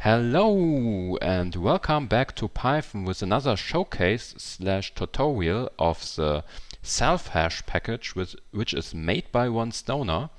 Hello and welcome back to Python with another showcase/tutorial of the Selfhash package which is made by one stoner.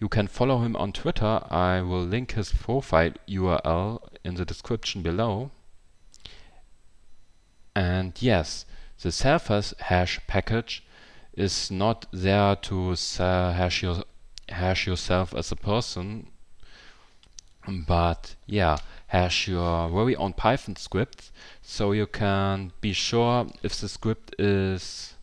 You can follow him on Twitter. I will link his profile URL in the description below. And yes, the Selfhash package is not there to hash yourself as a person, but yeah, hash your very own Python script, so you can be sure if the script is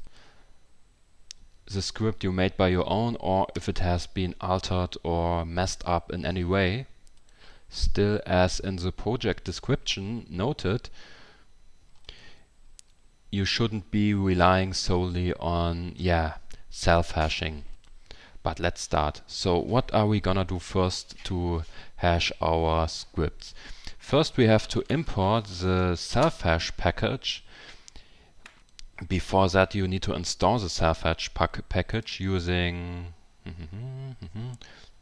the script you made by your own or if it has been altered or messed up in any way. Still, as in the project description noted, you shouldn't be relying solely on self-hashing. But let's start. So what are we gonna do first to hash our scripts? First we have to import the Selfhash package. Before that you need to install the Selfhash package using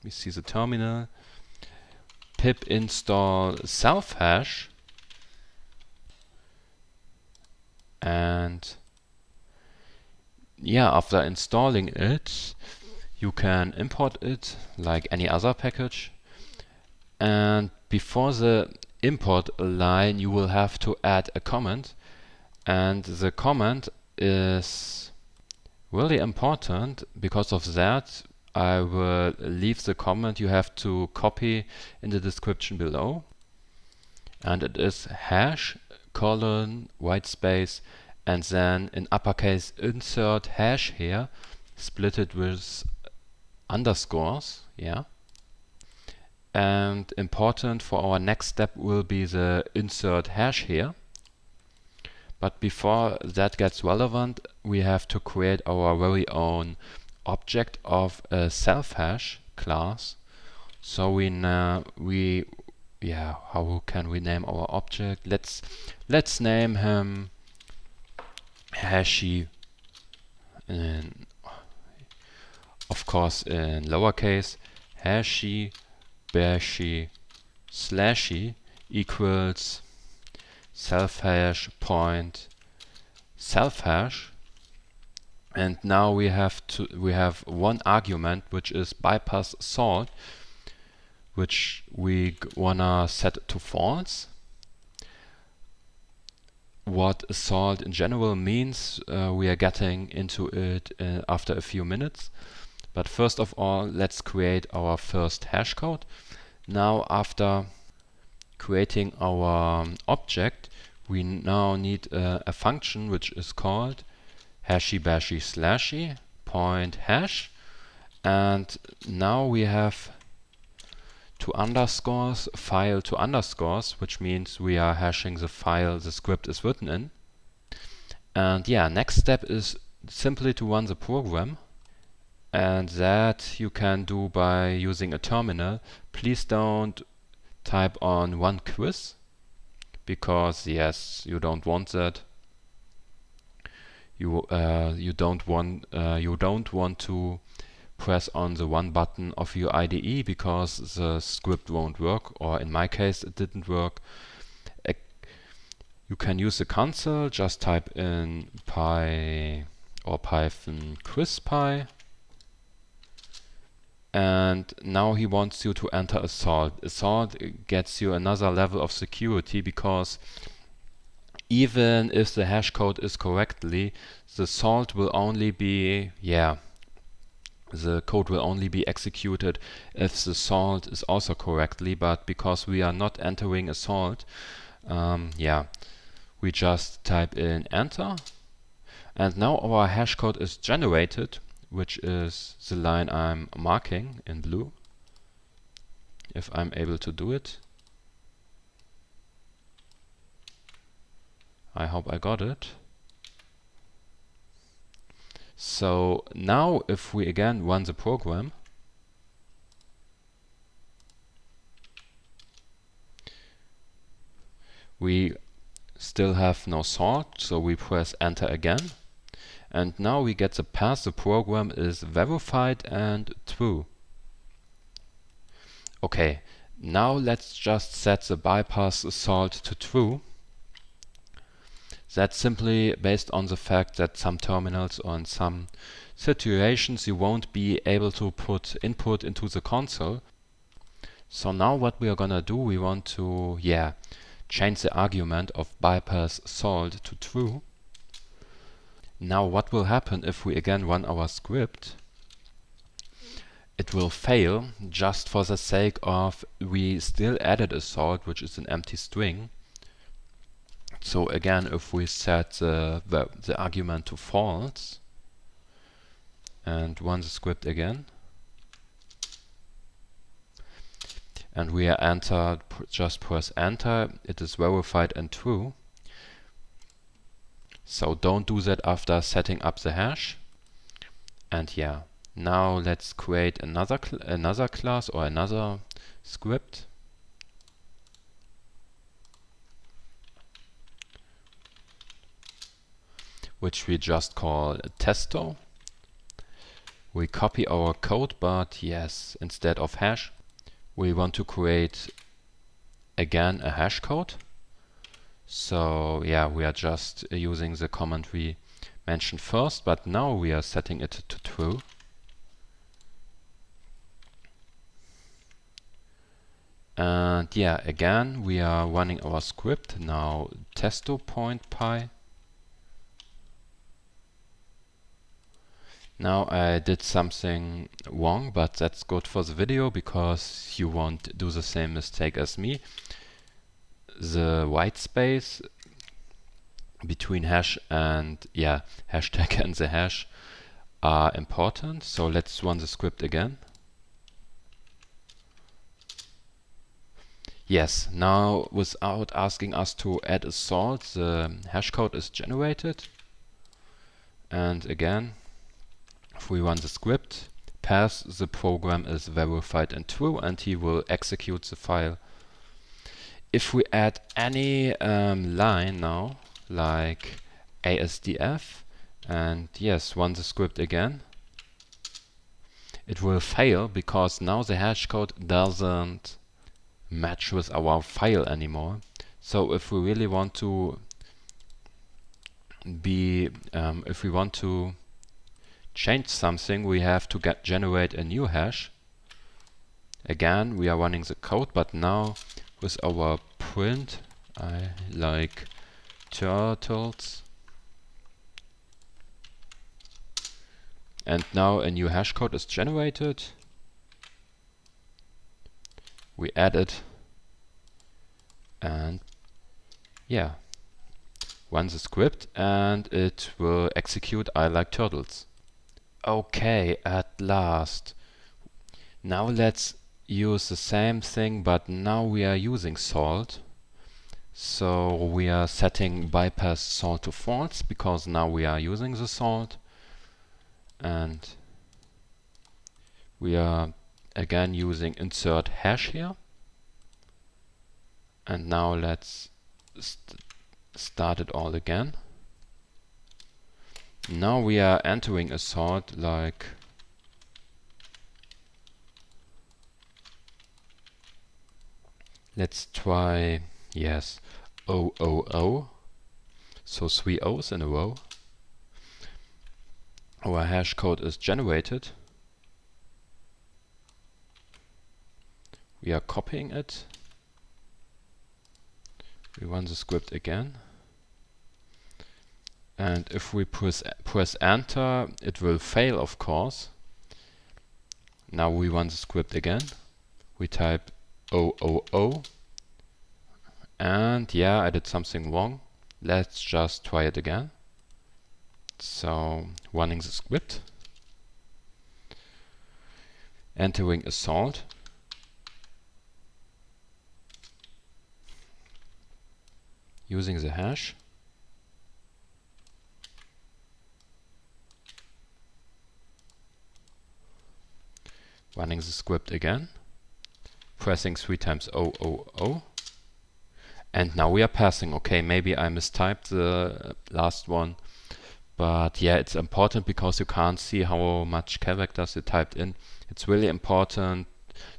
we see the terminal, pip install Selfhash, and after installing it you can import it like any other package, and before the import line you will have to add a comment, and the comment is really important. Because of that I will leave the comment you have to copy in the description below, and it is hash colon white space and then in uppercase insert hash here, split it with underscores, and important for our next step will be the insert hash here. But before that gets relevant, we have to create our very own object of a Selfhash class. So how can we name our object? Let's name him Hashy, of course in lowercase, Hashy bashy slashy equals selfhash point selfhash. And now we have one argument which is bypass salt, which we wanna set to false. What salt in general means we are getting into it after a few minutes. But first of all, let's create our first hash code. Now after creating our object, we now need a function which is called hashy bashy slashy point hash, and now we have two underscores, file to underscores, which means we are hashing the file the script is written in. And next step is simply to run the program, and that you can do by using a terminal. Please don't type on one quiz, because you don't want that. You don't want to press on the one button of your IDE, because the script won't work, or in my case it didn't work. You can use the console, just type in py or Python quizpy, and now he wants you to enter a salt. A salt gets you another level of security, because even if the hash code is correctly, the salt will only be the code will only be executed if the salt is also correctly. But because we are not entering a salt, we just type in enter, and now our hash code is generated, which is the line I'm marking in blue, if I'm able to do it. I hope I got it. So now if we again run the program, we still have no salt, so we press enter again, and now we get the path the program is verified and true. Okay, Now let's just set the bypass salt to true. That's simply based on the fact that some terminals or in some situations you won't be able to put input into the console. So now what we are gonna do, we want to change the argument of bypass salt to true. Now what will happen if we again run our script? It will fail just for the sake of we still added a salt, which is an empty string. So again, if we set the argument to false and run the script again, and we are entered, just press enter, it is verified and true. So don't do that after setting up the hash. And now let's create another class or another script. Which we just call testo. We copy our code, but instead of hash, we want to create again a hash code. So we are just using the command we mentioned first, but now we are setting it to true. And again we are running our script. Now testo.py. Now I did something wrong, but that's good for the video because you won't do the same mistake as me. The white space between hash and hashtag and the hash are important. So let's run the script again. Yes, now without asking us to add a salt, the hash code is generated. And again, if we run the script, pass the program is verified and true, and he will execute the file. If we add any line now, like ASDF, and run the script again, it will fail because now the hash code doesn't match with our file anymore. So if we really want to if we want to change something, we have to generate a new hash. Again, we are running the code, but now with our print, I like turtles. And now a new hash code is generated. We add it and run the script and it will execute I like turtles. Okay, at last. Now let's use the same thing, but now we are using salt. So we are setting bypass salt to false because now we are using the salt. And we are again using insert hash here. And now let's start it all again. Now we are entering a salt like let's try 000, so 3 O's in a row. Our hash code is generated. We are copying it. We run the script again. And if we press enter, it will fail, of course. Now we run the script again. We type 000. And I did something wrong. Let's just try it again. So running the script, entering a salt, using the hash, running the script again, pressing 3 times 000, and now we are passing. Okay, maybe I mistyped the last one. But it's important because you can't see how much characters you typed in. It's really important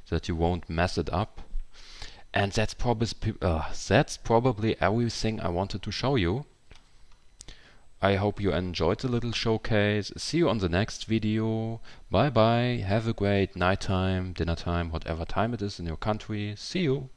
that you won't mess it up. And that's probably everything I wanted to show you. I hope you enjoyed the little showcase. See you on the next video. Bye bye. Have a great nighttime, dinner time, whatever time it is in your country. See you.